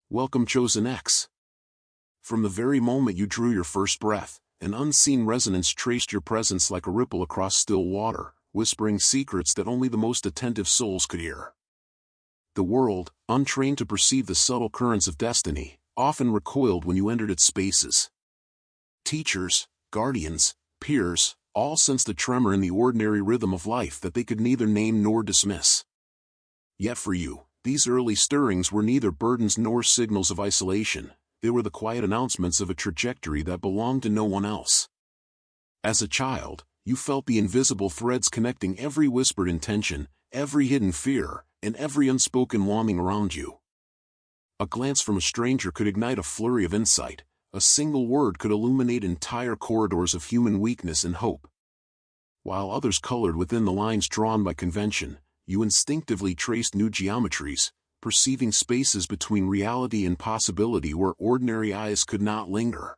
Welcome, Chosen X. From the very moment you drew your first breath, an unseen resonance traced your presence like a ripple across still water, whispering secrets that only the most attentive souls could hear. The world, untrained to perceive the subtle currents of destiny, often recoiled when you entered its spaces. Teachers, guardians, peers, all sensed a tremor in the ordinary rhythm of life that they could neither name nor dismiss. Yet for you, these early stirrings were neither burdens nor signals of isolation. They were the quiet announcements of a trajectory that belonged to no one else. As a child, you felt the invisible threads connecting every whispered intention, every hidden fear, and every unspoken longing around you. A glance from a stranger could ignite a flurry of insight. A single word could illuminate entire corridors of human weakness and hope. While others colored within the lines drawn by convention, you instinctively traced new geometries, perceiving spaces between reality and possibility where ordinary eyes could not linger.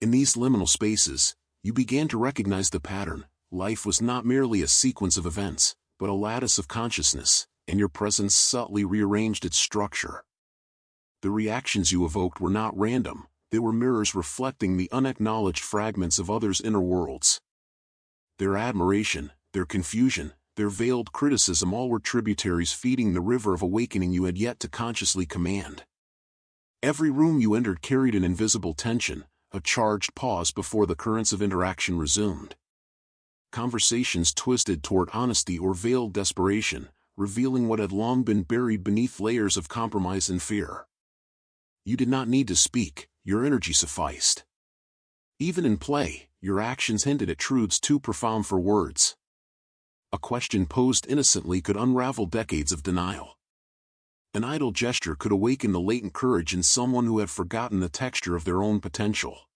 In these liminal spaces, you began to recognize the pattern. Life was not merely a sequence of events, but a lattice of consciousness, and your presence subtly rearranged its structure. The reactions you evoked were not random. They were mirrors reflecting the unacknowledged fragments of others' inner worlds. Their admiration, their confusion, their veiled criticism all were tributaries feeding the river of awakening you had yet to consciously command. Every room you entered carried an invisible tension, a charged pause before the currents of interaction resumed. Conversations twisted toward honesty or veiled desperation, revealing what had long been buried beneath layers of compromise and fear. You did not need to speak. Your energy sufficed. Even in play, your actions hinted at truths too profound for words. A question posed innocently could unravel decades of denial. An idle gesture could awaken the latent courage in someone who had forgotten the texture of their own potential.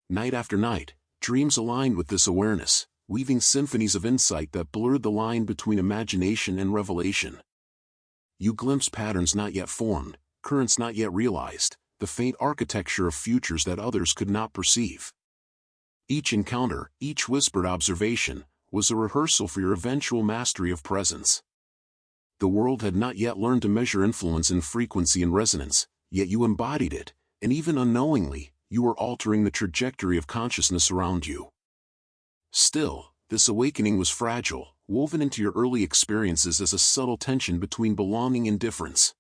Night after night, dreams aligned with this awareness, weaving symphonies of insight that blurred the line between imagination and revelation. You glimpsed patterns not yet formed, currents not yet realized, the faint architecture of futures that others could not perceive. Each encounter, each whispered observation, was a rehearsal for your eventual mastery of presence. The world had not yet learned to measure influence in frequency and resonance, yet you embodied it, and even unknowingly, you were altering the trajectory of consciousness around you. Still, this awakening was fragile, woven into your early experiences as a subtle tension between belonging and difference.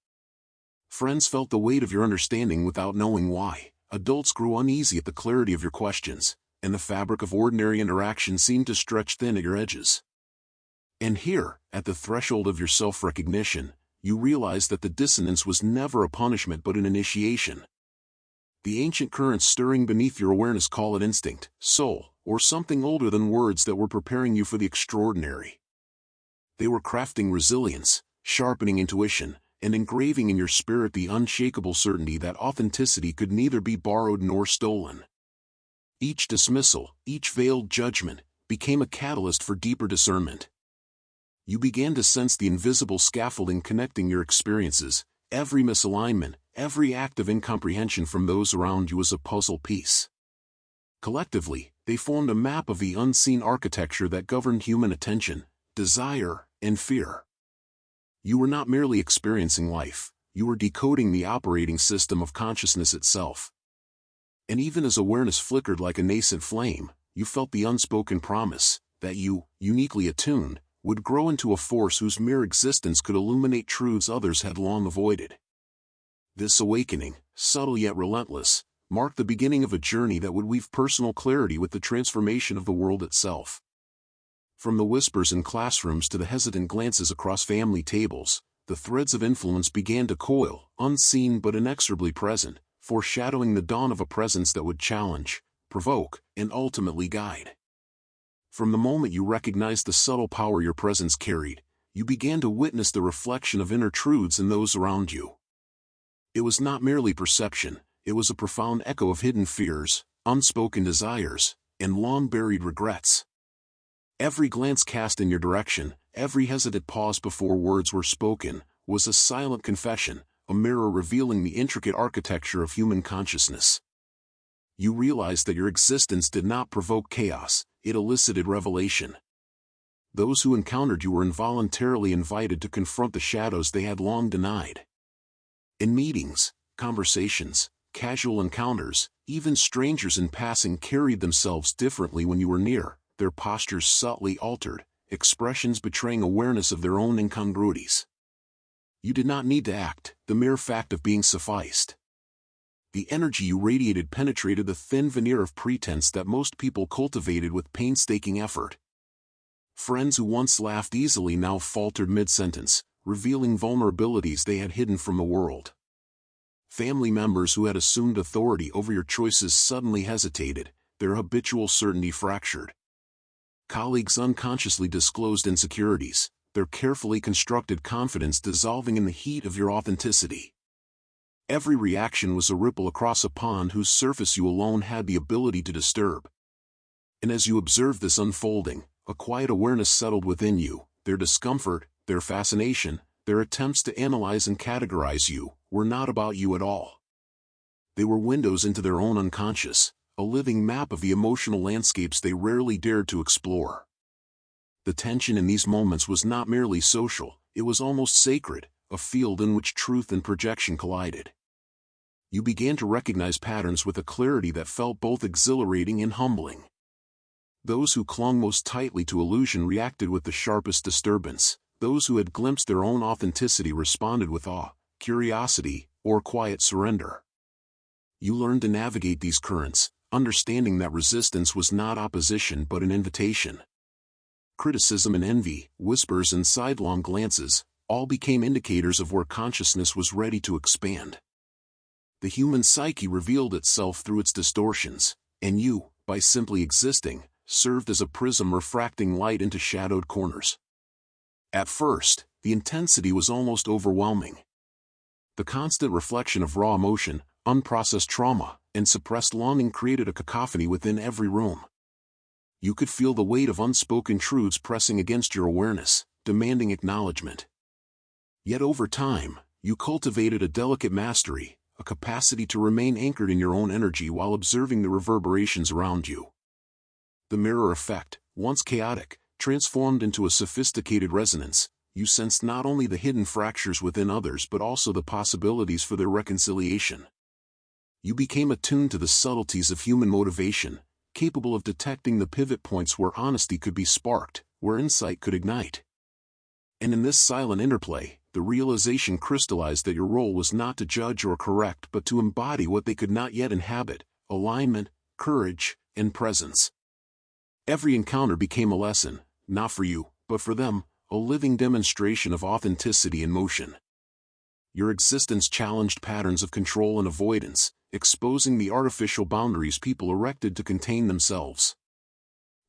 Friends felt the weight of your understanding without knowing why. Adults grew uneasy at the clarity of your questions, and the fabric of ordinary interaction seemed to stretch thin at your edges. And here, at the threshold of your self-recognition, you realized that the dissonance was never a punishment but an initiation. The ancient currents stirring beneath your awareness call it instinct, soul, or something older than words that were preparing you for the extraordinary. They were crafting resilience, sharpening intuition, and engraving in your spirit the unshakable certainty that authenticity could neither be borrowed nor stolen. Each dismissal, each veiled judgment, became a catalyst for deeper discernment. You began to sense the invisible scaffolding connecting your experiences. Every misalignment, every act of incomprehension from those around you was a puzzle piece. Collectively, they formed a map of the unseen architecture that governed human attention, desire, and fear. You were not merely experiencing life, you were decoding the operating system of consciousness itself. And even as awareness flickered like a nascent flame, you felt the unspoken promise that you, uniquely attuned, would grow into a force whose mere existence could illuminate truths others had long avoided. This awakening, subtle yet relentless, marked the beginning of a journey that would weave personal clarity with the transformation of the world itself. From the whispers in classrooms to the hesitant glances across family tables, the threads of influence began to coil, unseen but inexorably present, foreshadowing the dawn of a presence that would challenge, provoke, and ultimately guide. From the moment you recognized the subtle power your presence carried, you began to witness the reflection of inner truths in those around you. It was not merely perception, it was a profound echo of hidden fears, unspoken desires, and long-buried regrets. Every glance cast in your direction, every hesitant pause before words were spoken, was a silent confession, a mirror revealing the intricate architecture of human consciousness. You realized that your existence did not provoke chaos, it elicited revelation. Those who encountered you were involuntarily invited to confront the shadows they had long denied. In meetings, conversations, casual encounters, even strangers in passing carried themselves differently when you were near, their postures subtly altered, expressions betraying awareness of their own incongruities. You did not need to act, the mere fact of being sufficed. The energy you radiated penetrated the thin veneer of pretense that most people cultivated with painstaking effort. Friends who once laughed easily now faltered mid-sentence, revealing vulnerabilities they had hidden from the world. Family members who had assumed authority over your choices suddenly hesitated, their habitual certainty fractured. Colleagues unconsciously disclosed insecurities, their carefully constructed confidence dissolving in the heat of your authenticity. Every reaction was a ripple across a pond whose surface you alone had the ability to disturb. And as you observed this unfolding, a quiet awareness settled within you. Their discomfort, their fascination, their attempts to analyze and categorize you, were not about you at all. They were windows into their own unconscious, a living map of the emotional landscapes they rarely dared to explore. The tension in these moments was not merely social, it was almost sacred, a field in which truth and projection collided. You began to recognize patterns with a clarity that felt both exhilarating and humbling. Those who clung most tightly to illusion reacted with the sharpest disturbance. Those who had glimpsed their own authenticity responded with awe, curiosity, or quiet surrender. You learned to navigate these currents, understanding that resistance was not opposition but an invitation. Criticism and envy, whispers and sidelong glances, all became indicators of where consciousness was ready to expand. The human psyche revealed itself through its distortions, and you, by simply existing, served as a prism refracting light into shadowed corners. At first, the intensity was almost overwhelming. The constant reflection of raw emotion, unprocessed trauma, and suppressed longing created a cacophony within every room. You could feel the weight of unspoken truths pressing against your awareness, demanding acknowledgement. Yet over time, you cultivated a delicate mastery, a capacity to remain anchored in your own energy while observing the reverberations around you. The mirror effect, once chaotic, transformed into a sophisticated resonance. You sensed not only the hidden fractures within others but also the possibilities for their reconciliation. You became attuned to the subtleties of human motivation, capable of detecting the pivot points where honesty could be sparked, where insight could ignite. And in this silent interplay, the realization crystallized that your role was not to judge or correct but to embody what they could not yet inhabit: alignment, courage, and presence. Every encounter became a lesson, not for you, but for them, a living demonstration of authenticity in motion. Your existence challenged patterns of control and avoidance, exposing the artificial boundaries people erected to contain themselves.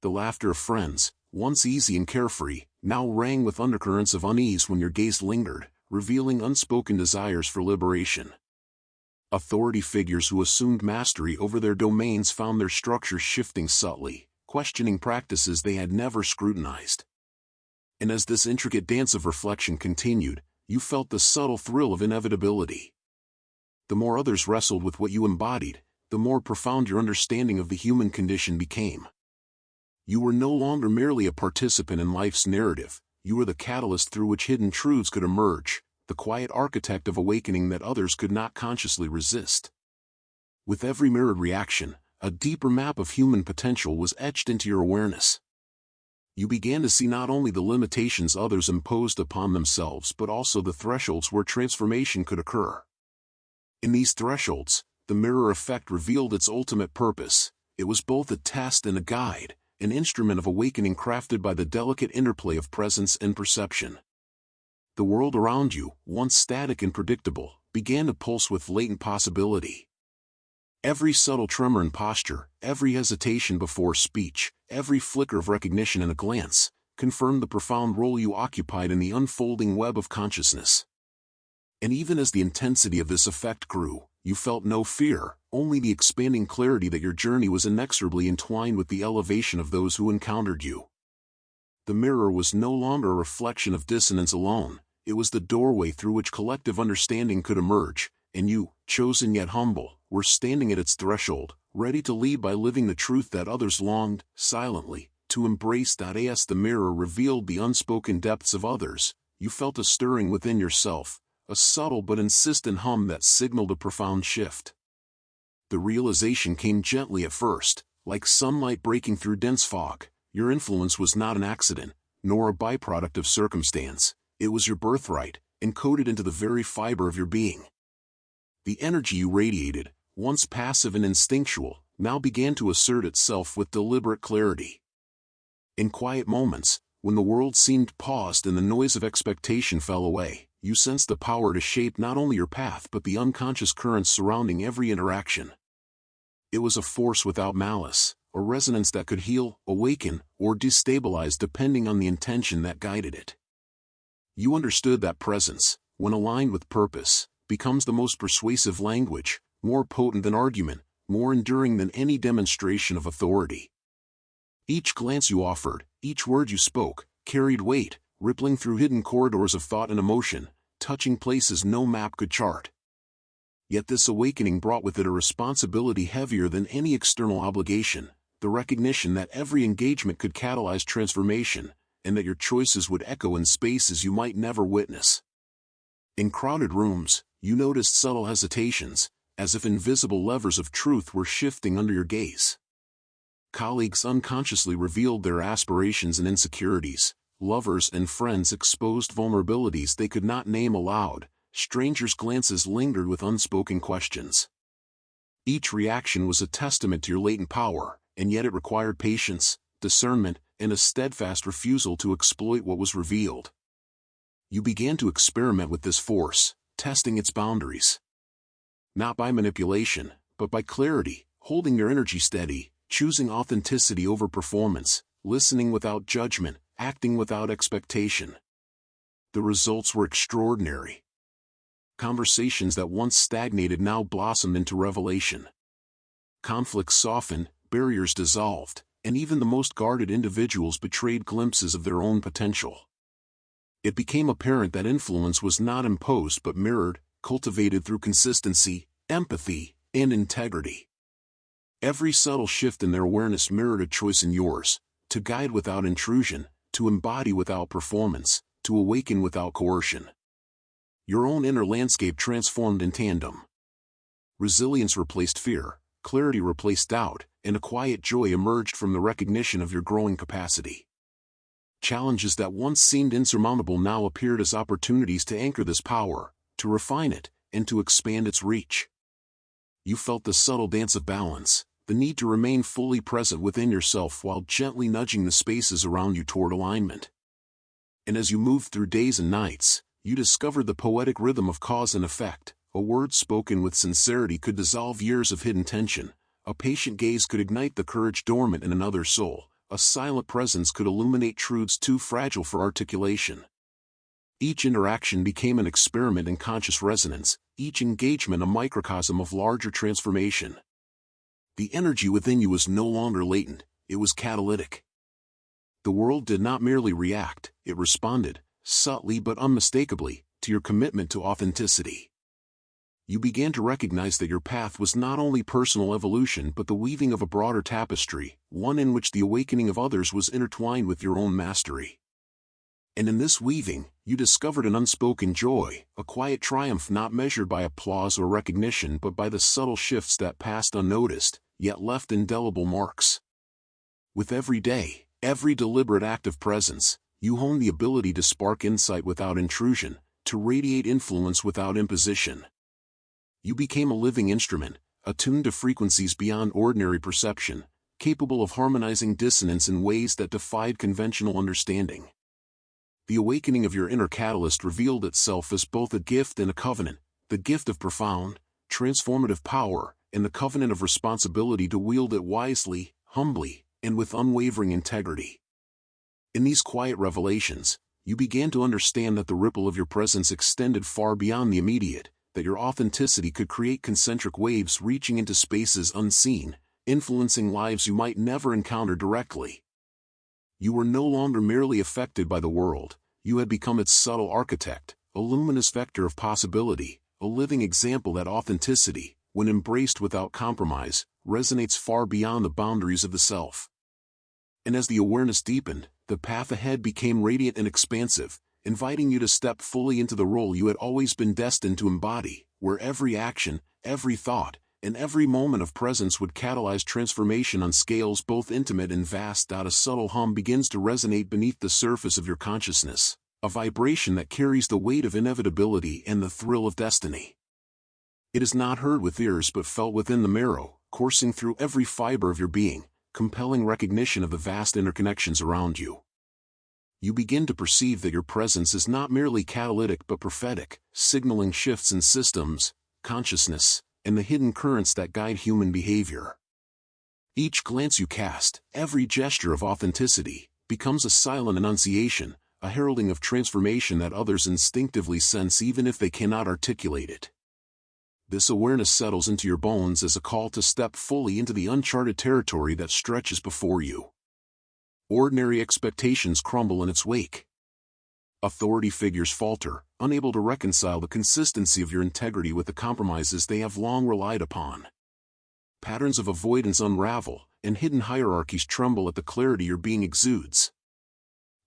The laughter of friends, once easy and carefree, now rang with undercurrents of unease when your gaze lingered, revealing unspoken desires for liberation. Authority figures who assumed mastery over their domains found their structures shifting subtly, questioning practices they had never scrutinized. And as this intricate dance of reflection continued, you felt the subtle thrill of inevitability. The more others wrestled with what you embodied, the more profound your understanding of the human condition became. You were no longer merely a participant in life's narrative, you were the catalyst through which hidden truths could emerge, the quiet architect of awakening that others could not consciously resist. With every mirrored reaction, a deeper map of human potential was etched into your awareness. You began to see not only the limitations others imposed upon themselves but also the thresholds where transformation could occur. In these thresholds, the mirror effect revealed its ultimate purpose. It was both a test and a guide, an instrument of awakening crafted by the delicate interplay of presence and perception. The world around you, once static and predictable, began to pulse with latent possibility. Every subtle tremor in posture, every hesitation before speech, every flicker of recognition in a glance, confirmed the profound role you occupied in the unfolding web of consciousness. And even as the intensity of this effect grew, you felt no fear, only the expanding clarity that your journey was inexorably entwined with the elevation of those who encountered you. The mirror was no longer a reflection of dissonance alone, it was the doorway through which collective understanding could emerge, and you, chosen yet humble, were standing at its threshold, ready to lead by living the truth that others longed, silently, to embrace. As the mirror revealed the unspoken depths of others, you felt a stirring within yourself, a subtle but insistent hum that signaled a profound shift. The realization came gently at first, like sunlight breaking through dense fog. Your influence was not an accident, nor a byproduct of circumstance. It was your birthright, encoded into the very fiber of your being. The energy you radiated, once passive and instinctual, now began to assert itself with deliberate clarity. In quiet moments, when the world seemed paused and the noise of expectation fell away, you sensed the power to shape not only your path but the unconscious currents surrounding every interaction. It was a force without malice, a resonance that could heal, awaken, or destabilize depending on the intention that guided it. You understood that presence, when aligned with purpose, becomes the most persuasive language, more potent than argument, more enduring than any demonstration of authority. Each glance you offered, each word you spoke, carried weight, rippling through hidden corridors of thought and emotion, touching places no map could chart. Yet this awakening brought with it a responsibility heavier than any external obligation, the recognition that every engagement could catalyze transformation, and that your choices would echo in spaces you might never witness. In crowded rooms, you noticed subtle hesitations, as if invisible levers of truth were shifting under your gaze. Colleagues unconsciously revealed their aspirations and insecurities, lovers and friends exposed vulnerabilities they could not name aloud, strangers' glances lingered with unspoken questions. Each reaction was a testament to your latent power, and yet it required patience, discernment, and a steadfast refusal to exploit what was revealed. You began to experiment with this force, testing its boundaries. Not by manipulation, but by clarity, holding your energy steady, choosing authenticity over performance, listening without judgment, acting without expectation. The results were extraordinary. Conversations that once stagnated now blossomed into revelation. Conflicts softened, barriers dissolved, and even the most guarded individuals betrayed glimpses of their own potential. It became apparent that influence was not imposed but mirrored, cultivated through consistency, empathy, and integrity. Every subtle shift in their awareness mirrored a choice in yours, to guide without intrusion, to embody without performance, to awaken without coercion. Your own inner landscape transformed in tandem. Resilience replaced fear, clarity replaced doubt, and a quiet joy emerged from the recognition of your growing capacity. Challenges that once seemed insurmountable now appeared as opportunities to anchor this power, to refine it, and to expand its reach. You felt the subtle dance of balance, the need to remain fully present within yourself while gently nudging the spaces around you toward alignment. And as you moved through days and nights, you discovered the poetic rhythm of cause and effect. A word spoken with sincerity could dissolve years of hidden tension. A patient gaze could ignite the courage dormant in another's soul. A silent presence could illuminate truths too fragile for articulation. Each interaction became an experiment in conscious resonance, each engagement a microcosm of larger transformation. The energy within you was no longer latent, it was catalytic. The world did not merely react, it responded, subtly but unmistakably, to your commitment to authenticity. You began to recognize that your path was not only personal evolution but the weaving of a broader tapestry, one in which the awakening of others was intertwined with your own mastery. And in this weaving, you discovered an unspoken joy, a quiet triumph not measured by applause or recognition but by the subtle shifts that passed unnoticed, yet left indelible marks. With every day, every deliberate act of presence, you honed the ability to spark insight without intrusion, to radiate influence without imposition. You became a living instrument, attuned to frequencies beyond ordinary perception, capable of harmonizing dissonance in ways that defied conventional understanding. The awakening of your inner catalyst revealed itself as both a gift and a covenant, the gift of profound, transformative power, and the covenant of responsibility to wield it wisely, humbly, and with unwavering integrity. In these quiet revelations, you began to understand that the ripple of your presence extended far beyond the immediate, that your authenticity could create concentric waves reaching into spaces unseen, influencing lives you might never encounter directly. You were no longer merely affected by the world, you had become its subtle architect, a luminous vector of possibility, a living example that authenticity, when embraced without compromise, resonates far beyond the boundaries of the self. And as the awareness deepened, the path ahead became radiant and expansive, inviting you to step fully into the role you had always been destined to embody, where every action, every thought, and every moment of presence would catalyze transformation on scales both intimate and vast. A subtle hum begins to resonate beneath the surface of your consciousness, a vibration that carries the weight of inevitability and the thrill of destiny. It is not heard with ears but felt within the marrow, coursing through every fiber of your being, compelling recognition of the vast interconnections around you. You begin to perceive that your presence is not merely catalytic but prophetic, signaling shifts in systems, consciousness, and the hidden currents that guide human behavior. Each glance you cast, every gesture of authenticity, becomes a silent annunciation, a heralding of transformation that others instinctively sense even if they cannot articulate it. This awareness settles into your bones as a call to step fully into the uncharted territory that stretches before you. Ordinary expectations crumble in its wake. Authority figures falter, unable to reconcile the consistency of your integrity with the compromises they have long relied upon. Patterns of avoidance unravel, and hidden hierarchies tremble at the clarity your being exudes.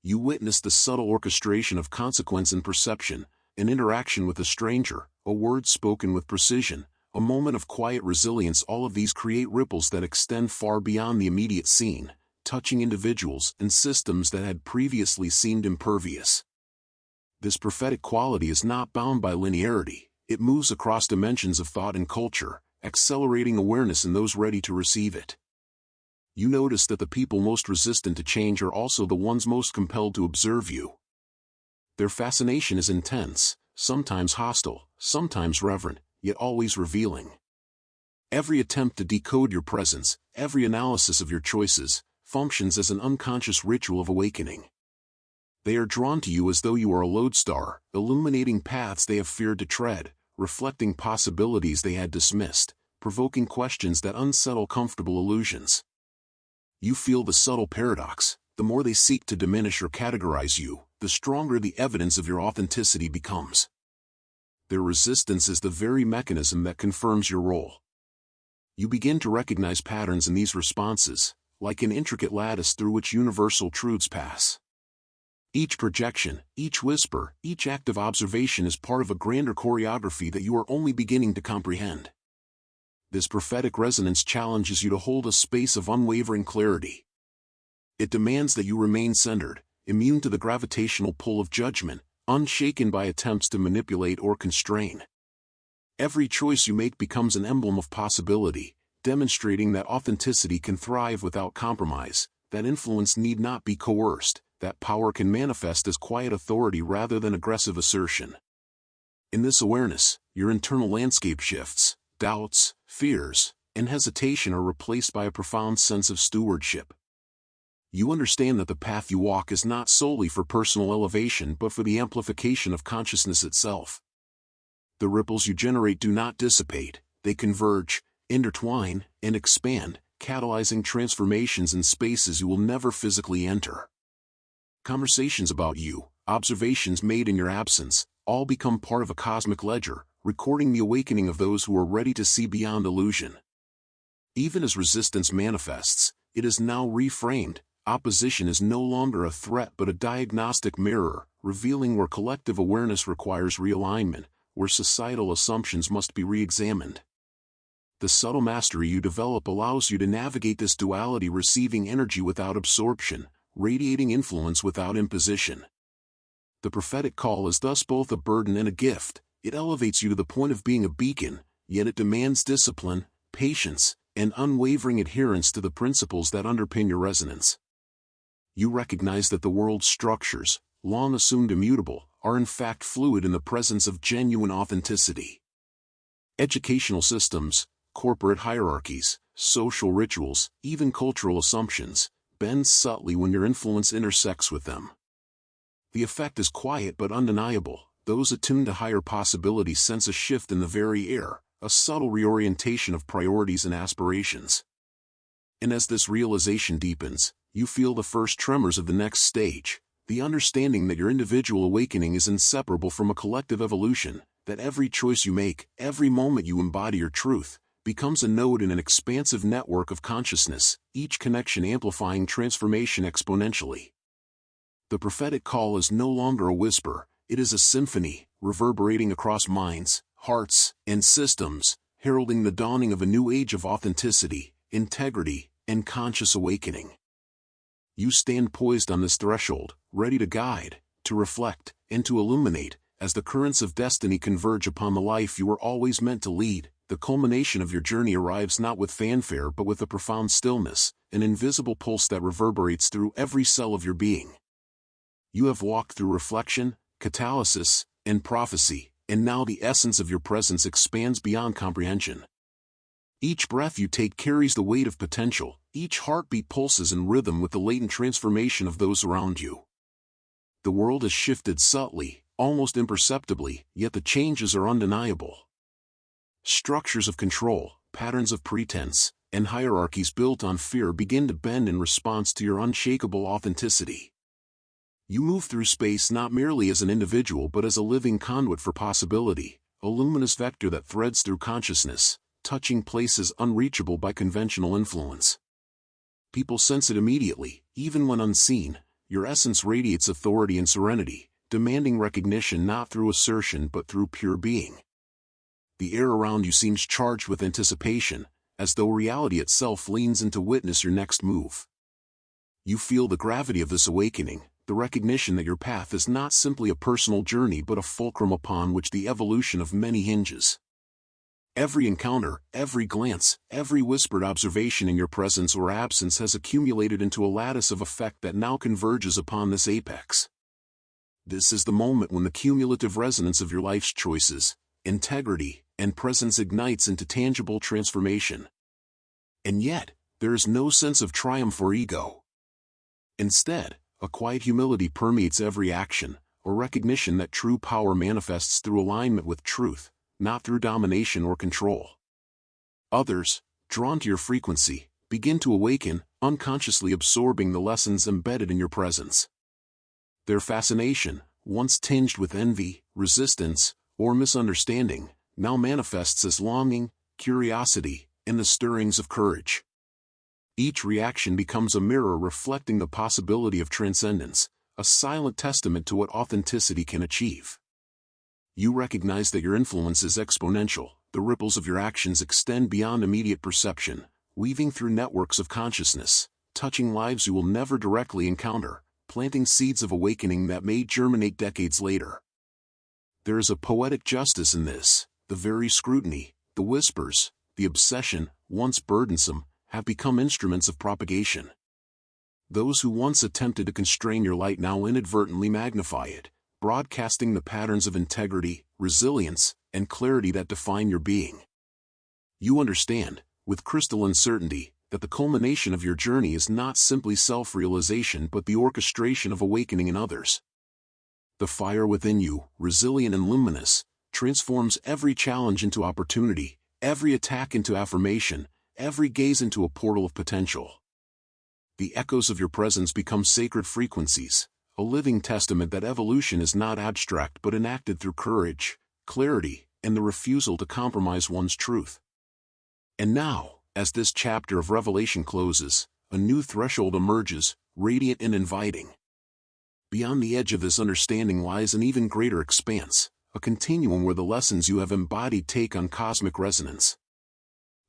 You witness the subtle orchestration of consequence and perception, an interaction with a stranger, a word spoken with precision, a moment of quiet resilience. All of these create ripples that extend far beyond the immediate scene, touching individuals and systems that had previously seemed impervious. This prophetic quality is not bound by linearity, it moves across dimensions of thought and culture, accelerating awareness in those ready to receive it. You notice that the people most resistant to change are also the ones most compelled to observe you. Their fascination is intense, sometimes hostile, sometimes reverent, yet always revealing. Every attempt to decode your presence, every analysis of your choices, functions as an unconscious ritual of awakening. They are drawn to you as though you are a lodestar, illuminating paths they have feared to tread, reflecting possibilities they had dismissed, provoking questions that unsettle comfortable illusions. You feel the subtle paradox: the more they seek to diminish or categorize you, the stronger the evidence of your authenticity becomes. Their resistance is the very mechanism that confirms your role. You begin to recognize patterns in these responses, like an intricate lattice through which universal truths pass. Each projection, each whisper, each act of observation is part of a grander choreography that you are only beginning to comprehend. This prophetic resonance challenges you to hold a space of unwavering clarity. It demands that you remain centered, immune to the gravitational pull of judgment, unshaken by attempts to manipulate or constrain. Every choice you make becomes an emblem of possibility, demonstrating that authenticity can thrive without compromise, that influence need not be coerced, that power can manifest as quiet authority rather than aggressive assertion. In this awareness, your internal landscape shifts. Doubts, fears, and hesitation are replaced by a profound sense of stewardship. You understand that the path you walk is not solely for personal elevation but for the amplification of consciousness itself. The ripples you generate do not dissipate, they converge, intertwine, and expand, catalyzing transformations in spaces you will never physically enter. Conversations about you, observations made in your absence, all become part of a cosmic ledger, recording the awakening of those who are ready to see beyond illusion. Even as resistance manifests, it is now reframed. Opposition is no longer a threat but a diagnostic mirror, revealing where collective awareness requires realignment, where societal assumptions must be re-examined. The subtle mastery you develop allows you to navigate this duality, receiving energy without absorption, radiating influence without imposition. The prophetic call is thus both a burden and a gift. It elevates you to the point of being a beacon, yet it demands discipline, patience, and unwavering adherence to the principles that underpin your resonance. You recognize that the world's structures, long assumed immutable, are in fact fluid in the presence of genuine authenticity. Educational systems, corporate hierarchies, social rituals, even cultural assumptions, bend subtly when your influence intersects with them. The effect is quiet but undeniable. Those attuned to higher possibilities sense a shift in the very air, a subtle reorientation of priorities and aspirations. And as this realization deepens, you feel the first tremors of the next stage, the understanding that your individual awakening is inseparable from a collective evolution, that every choice you make, every moment you embody your truth, becomes a node in an expansive network of consciousness, each connection amplifying transformation exponentially. The prophetic call is no longer a whisper, it is a symphony, reverberating across minds, hearts, and systems, heralding the dawning of a new age of authenticity, integrity, and conscious awakening. You stand poised on this threshold, ready to guide, to reflect, and to illuminate, as the currents of destiny converge upon the life you were always meant to lead. The culmination of your journey arrives not with fanfare but with a profound stillness, an invisible pulse that reverberates through every cell of your being. You have walked through reflection, catalysis, and prophecy, and now the essence of your presence expands beyond comprehension. Each breath you take carries the weight of potential, each heartbeat pulses in rhythm with the latent transformation of those around you. The world has shifted subtly, almost imperceptibly, yet the changes are undeniable. Structures of control, patterns of pretense, and hierarchies built on fear begin to bend in response to your unshakable authenticity. You move through space not merely as an individual but as a living conduit for possibility, a luminous vector that threads through consciousness, touching places unreachable by conventional influence. People sense it immediately, even when unseen. Your essence radiates authority and serenity, demanding recognition not through assertion but through pure being. The air around you seems charged with anticipation, as though reality itself leans in to witness your next move. You feel the gravity of this awakening, the recognition that your path is not simply a personal journey but a fulcrum upon which the evolution of many hinges. Every encounter, every glance, every whispered observation in your presence or absence has accumulated into a lattice of effect that now converges upon this apex. This is the moment when the cumulative resonance of your life's choices, integrity, and presence ignites into tangible transformation. And yet, there is no sense of triumph or ego. Instead, a quiet humility permeates every action, a recognition that true power manifests through alignment with truth, not through domination or control. Others, drawn to your frequency, begin to awaken, unconsciously absorbing the lessons embedded in your presence. Their fascination, once tinged with envy, resistance, or misunderstanding, now manifests as longing, curiosity, and the stirrings of courage. Each reaction becomes a mirror reflecting the possibility of transcendence, a silent testament to what authenticity can achieve. You recognize that your influence is exponential, the ripples of your actions extend beyond immediate perception, weaving through networks of consciousness, touching lives you will never directly encounter, planting seeds of awakening that may germinate decades later. There is a poetic justice in this. The very scrutiny, the whispers, the obsession, once burdensome, have become instruments of propagation. Those who once attempted to constrain your light now inadvertently magnify it, broadcasting the patterns of integrity, resilience, and clarity that define your being. You understand, with crystalline certainty, that the culmination of your journey is not simply self-realization but the orchestration of awakening in others. The fire within you, resilient and luminous, transforms every challenge into opportunity, every attack into affirmation, every gaze into a portal of potential. The echoes of your presence become sacred frequencies, a living testament that evolution is not abstract but enacted through courage, clarity, and the refusal to compromise one's truth. And now, as this chapter of Revelation closes, a new threshold emerges, radiant and inviting. Beyond the edge of this understanding lies an even greater expanse, a continuum where the lessons you have embodied take on cosmic resonance.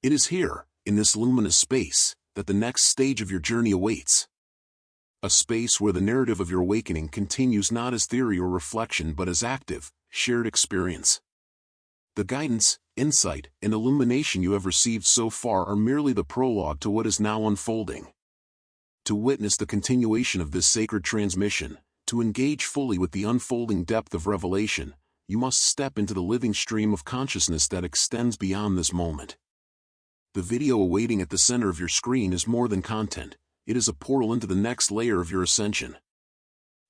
It is here, in this luminous space, that the next stage of your journey awaits. A space where the narrative of your awakening continues not as theory or reflection but as active, shared experience. The guidance, insight, and illumination you have received so far are merely the prologue to what is now unfolding. To witness the continuation of this sacred transmission, to engage fully with the unfolding depth of revelation, you must step into the living stream of consciousness that extends beyond this moment. The video awaiting at the center of your screen is more than content, it is a portal into the next layer of your ascension.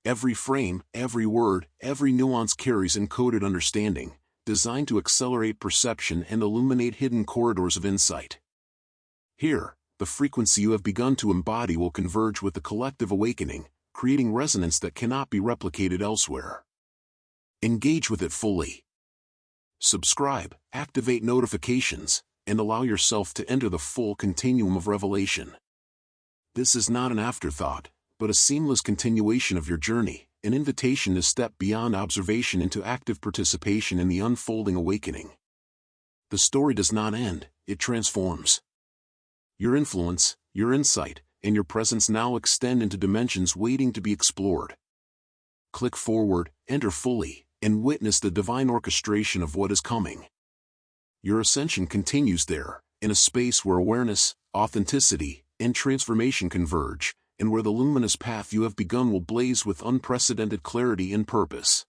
Every frame, every word, every nuance carries encoded understanding, designed to accelerate perception and illuminate hidden corridors of insight. Here, the frequency you have begun to embody will converge with the collective awakening, creating resonance that cannot be replicated elsewhere. Engage with it fully. Subscribe, activate notifications, and allow yourself to enter the full continuum of revelation. This is not an afterthought, but a seamless continuation of your journey, an invitation to step beyond observation into active participation in the unfolding awakening. The story does not end, it transforms. Your influence, your insight, and your presence now extend into dimensions waiting to be explored. Click forward, enter fully, and witness the divine orchestration of what is coming. Your ascension continues there, in a space where awareness, authenticity, and transformation converge, and where the luminous path you have begun will blaze with unprecedented clarity and purpose.